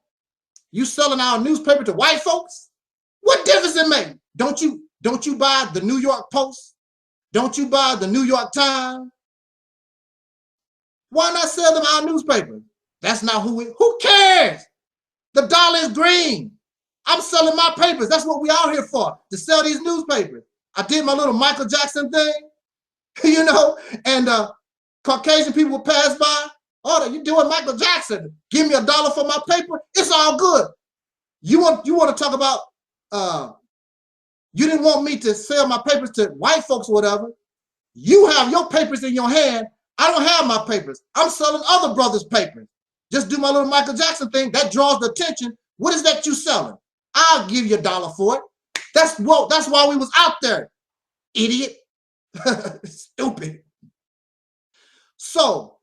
you selling our newspaper to white folks? What difference it make? Don't you buy the New York Post? Don't you buy the New York Times? Why not sell them our newspaper?" That's not who cares? The dollar is green. I'm selling my papers. That's what we out here for, to sell these newspapers. I did my little Michael Jackson thing, and Caucasian people would pass by. "Oh, you doing Michael Jackson? Give me $1 for my paper." It's all good. You want to talk about, you didn't want me to sell my papers to white folks or whatever. You have your papers in your hand. I don't have my papers. I'm selling other brothers' papers. Just do my little Michael Jackson thing. That draws the attention. What is that you selling? I'll give you $1 for it. That's why we was out there, idiot. Stupid. So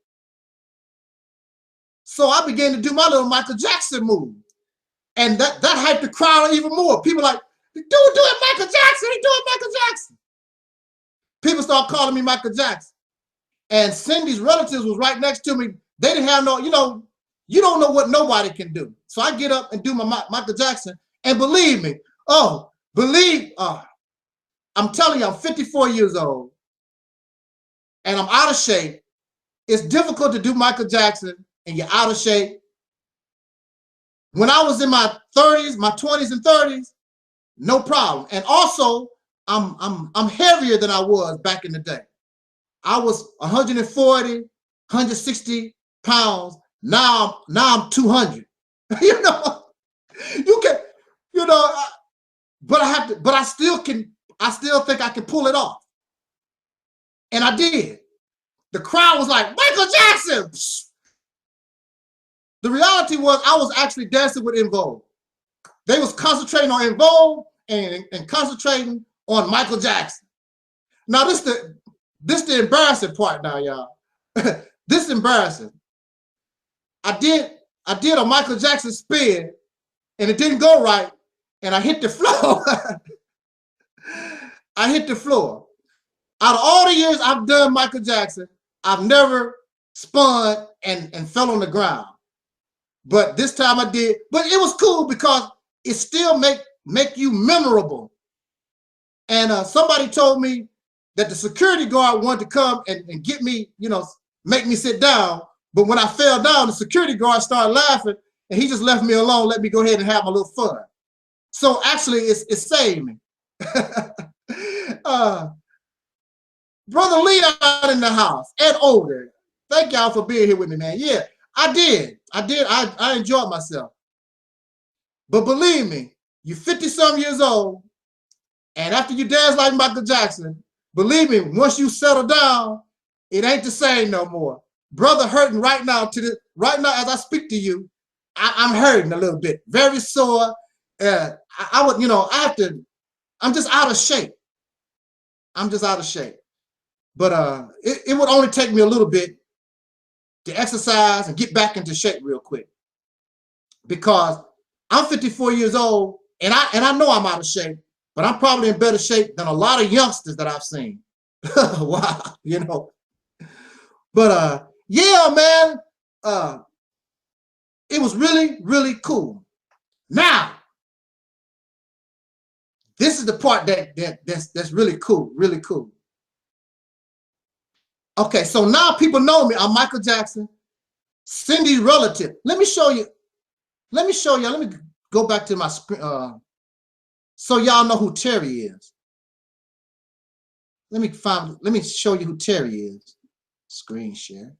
I began to do my little Michael Jackson move. And that hyped the crowd even more. People like, "Dude doing Michael Jackson, he doing Michael Jackson." People start calling me Michael Jackson. And Cindy's relatives was right next to me. They didn't have no, you don't know what nobody can do. So I get up and do my Michael Jackson. And believe me, I'm telling you, I'm 54 years old. And I'm out of shape. It's difficult to do Michael Jackson and you're out of shape. When I was in my 30s, my 20s and 30s, no problem. And also, I'm heavier than I was back in the day. I was 140, 160 pounds. Now I'm 200. You know, you can, you know, but I still think I can pull it off. And I did. The crowd was like, Michael Jackson. Psst. The reality was I was actually dancing with En Vogue. They was concentrating on En Vogue and concentrating on Michael Jackson. Now this the embarrassing part now, y'all. This is embarrassing. I did a Michael Jackson spin and it didn't go right and I hit the floor. I hit the floor. Out of all the years I've done Michael Jackson, I've never spun and fell on the ground. But this time I did. But it was cool because it still make you memorable. And somebody told me that the security guard wanted to come and get me, you know, make me sit down. But when I fell down, the security guard started laughing and he just left me alone, let me go ahead and have my little fun. So actually it saved me. Brother Leon in the house, Ed Older. Thank y'all for being here with me, man. Yeah, I did. I enjoyed myself. But believe me, you're 50-some years old, and after you dance like Michael Jackson, believe me, once you settle down, it ain't the same no more. Brother hurting right now right now as I speak to you, I'm hurting a little bit, very sore. I would, you know, I'm just out of shape. I'm just out of shape. But it would only take me a little bit to exercise and get back into shape real quick. Because I'm 54 years old and I know I'm out of shape, but I'm probably in better shape than a lot of youngsters that I've seen. Wow, you know. But yeah, man, it was really, really cool. Now, this is the part that's really cool, really cool. Okay, so now people know me. I'm Michael Jackson, Cindy's relative. Let me show you. Let me go back to my screen so y'all know who Terry is. Let me show you who Terry is. Screen share.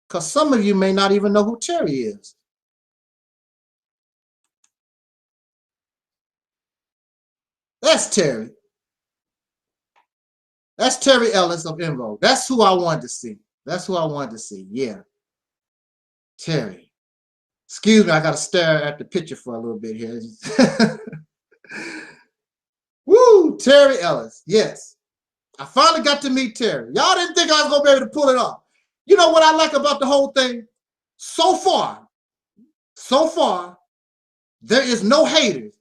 Because some of you may not even know who Terry is. That's Terry. That's Terry Ellis of En Vogue. That's who I wanted to see. That's who I wanted to see. Yeah. Terry. Excuse me, I got to stare at the picture for a little bit here. Woo, Terry Ellis. Yes. I finally got to meet Terry. Y'all didn't think I was going to be able to pull it off. You know what I like about the whole thing? So far, there is no haters.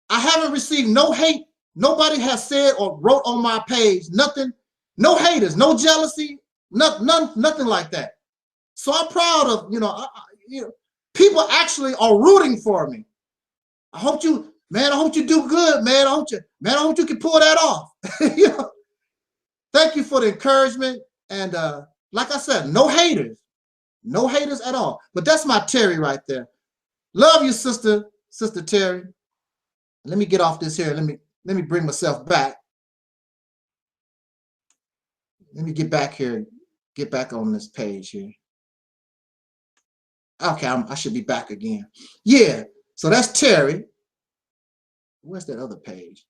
I haven't received no hate. Nobody has said or wrote on my page, nothing, no haters, no jealousy, nothing like that. So I'm proud of, you know, people actually are rooting for me. I hope you do good, man. I hope you can pull that off. You know? Thank you for the encouragement. And like I said, no haters at all. But that's my Terry right there. Love you, Sister Terry. Let me get off this here. Let me bring myself back. Let me get back here, get back on this page here. Okay, I should be back again. Yeah, so that's Terry. Where's that other page?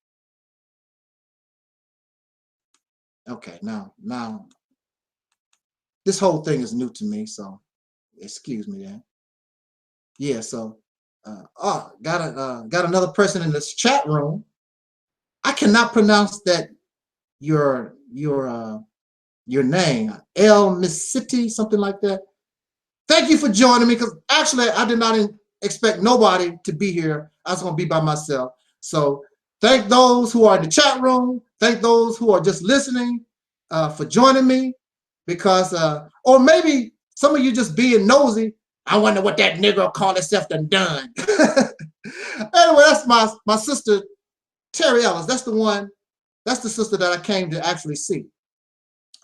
Okay, now this whole thing is new to me, so excuse me then. Yeah, so got another person in this chat room. I cannot pronounce that your name, El Miss City, something like that. Thank you for joining me, because actually I did not expect nobody to be here. I was going to be by myself. So thank those who are in the chat room. Thank those who are just listening for joining me, because or maybe some of you just being nosy. I wonder what that nigga call himself done. Anyway, that's my sister Terry Ellis. That's the one. That's the sister that I came to actually see.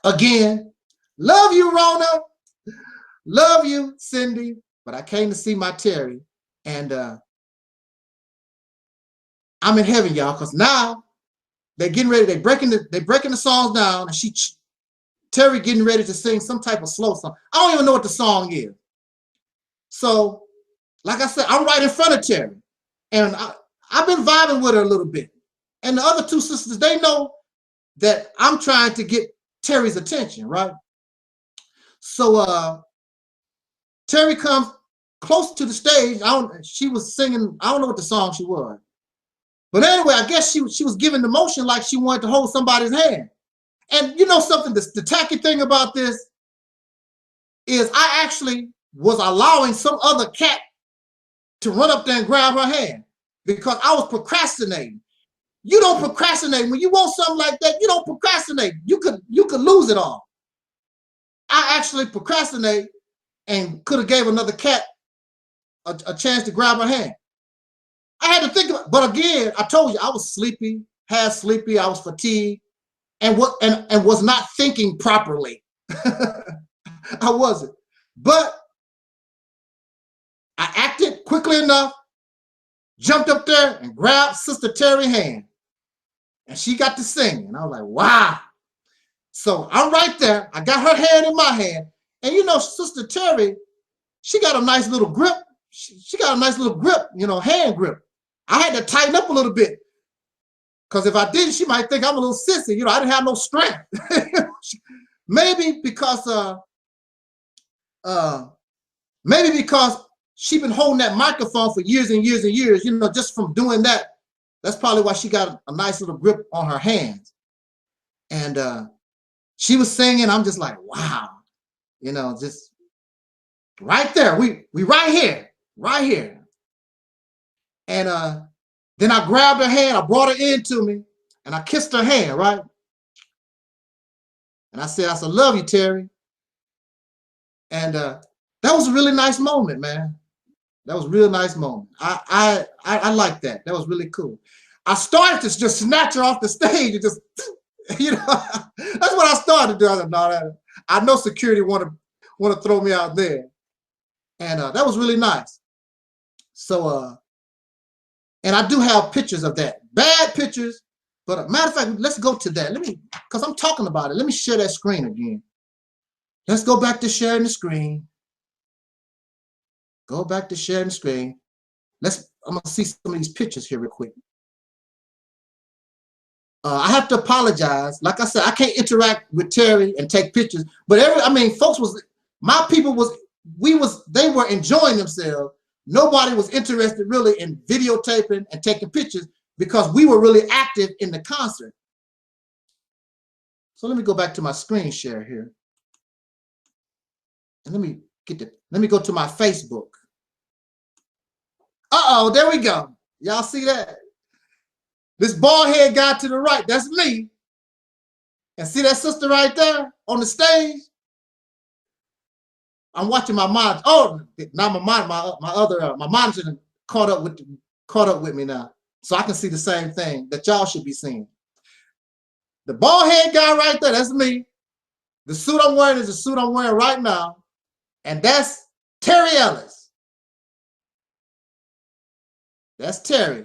Again, love you, Rona. love you, Cindy, but I came to see my Terry, and I'm in heaven, y'all, because now they're getting ready. They're breaking the songs down, and Terry getting ready to sing some type of slow song. I don't even know what the song is. So, like I said, I'm right in front of Terry, and I've been vibing with her a little bit. And the other two sisters, they know that I'm trying to get Terry's attention, right? So Terry comes close to the stage. She was singing, I don't know what the song she was. But anyway, I guess she was giving the motion like she wanted to hold somebody's hand. And you know something, the tacky thing about this is I actually was allowing some other cat to run up there and grab her hand because I was procrastinating. You don't procrastinate. When you want something like that, you don't procrastinate. You could lose it all. I actually procrastinate and could have gave another cat a chance to grab her hand. I had to think about it. But again, I told you I was sleepy, half sleepy, I was fatigued, and was not thinking properly. I wasn't. But I acted quickly enough, jumped up there and grabbed Sister Terry's hand. And she got to sing. And I was like, wow. So I'm right there. I got her hand in my hand. And you know, Sister Terry, she got a nice little grip. She got a nice little grip, you know, hand grip. I had to tighten up a little bit. Because if I didn't, she might think I'm a little sissy. You know, I didn't have no strength. Maybe because she's been holding that microphone for years and years and years, you know, just from doing that. That's probably why she got a nice little grip on her hands. And she was singing. I'm just like, wow, you know, just right there. We right here, right here. And then I grabbed her hand. I brought her into me and I kissed her hand, right? And I said, love you, Terry. And that was a really nice moment, man. That was a real nice moment. I like that. That was really cool. I started to just snatch her off the stage and just, you know, that's what I started to do. I said, no, I know security want to throw me out there. And that was really nice. So, and I do have pictures of that. Bad pictures, but matter of fact, let's go to that. Because I'm talking about it. Let me share that screen again. Let's go back to sharing the screen. Go back to sharing the screen. I'm gonna see some of these pictures here real quick. I have to apologize. Like I said, I can't interact with Terry and take pictures, but they were enjoying themselves. Nobody was interested really in videotaping and taking pictures because we were really active in the concert. So let me go back to my screen share here. And let me go to my Facebook. Uh-oh, there we go. Y'all see that? This bald head guy to the right, that's me. And see that sister right there on the stage? I'm watching my monitor. Oh, now my monitor caught up with me now. So I can see the same thing that y'all should be seeing. The bald head guy right there, that's me. The suit I'm wearing is the suit I'm wearing right now. And that's Terry Ellis. That's Terry.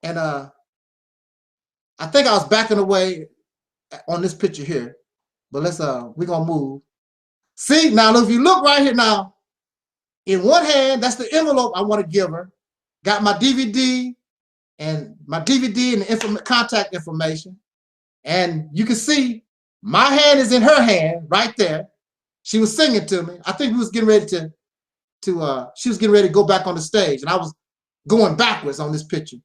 And I think I was backing away on this picture here. But we're gonna move. See, now if you look right here now, in one hand, that's the envelope I want to give her. Got my DVD and the contact information. And you can see my hand is in her hand right there. She was singing to me. I think we was getting ready she was getting ready to go back on the stage, and I was going backwards on this picture.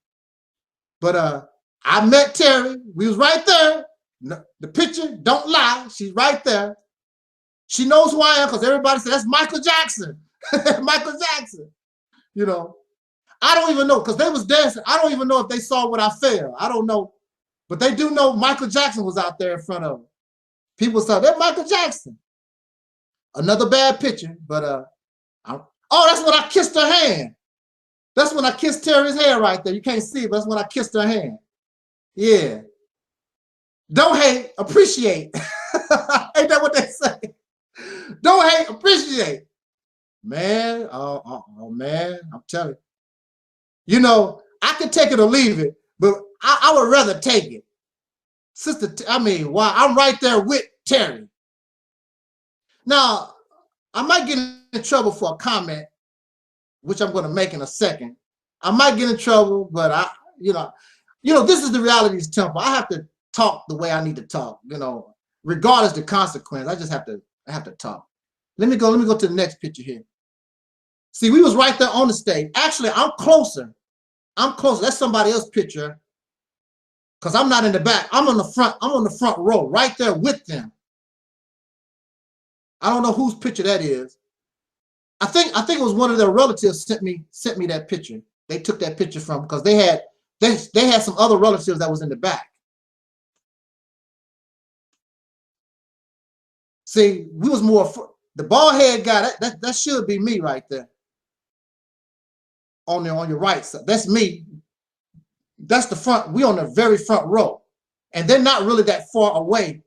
But I met Terry. We was right there. The picture don't lie. She's right there. She knows who I am because everybody said, that's Michael Jackson. Michael Jackson. You know, I don't even know because they was dancing. I don't even know if they saw what I felt. I don't know. But they do know Michael Jackson was out there in front of them. People saw that Michael Jackson. Another bad picture, but oh, that's when I kissed her hand. That's when I kissed Terry's hand right there. You can't see it, but that's when I kissed her hand. Yeah. Don't hate, appreciate. Ain't that what they say? Don't hate, appreciate. Man, oh man, I'm telling you. You know, I could take it or leave it, but I would rather take it. Sister, wow, I'm right there with Terry. Now, I might get in trouble for a comment, which I'm going to make in a second. I might get in trouble, but you know, this is the Reality's temple. I have to talk the way I need to talk, you know, regardless of the consequence. I have to talk. Let me go to the next picture here. See, we was right there on the stage. Actually, I'm closer. That's somebody else's picture. Because I'm not in the back. I'm on the front. I'm on the front row, right there with them. I don't know whose picture that is. I think it was one of their relatives sent me that picture. They took that picture from, because they had some other relatives that was in the back. See, we was more, the bald head guy, that should be me right there. On your right side. That's me. That's the front. We on the very front row. And they're not really that far away.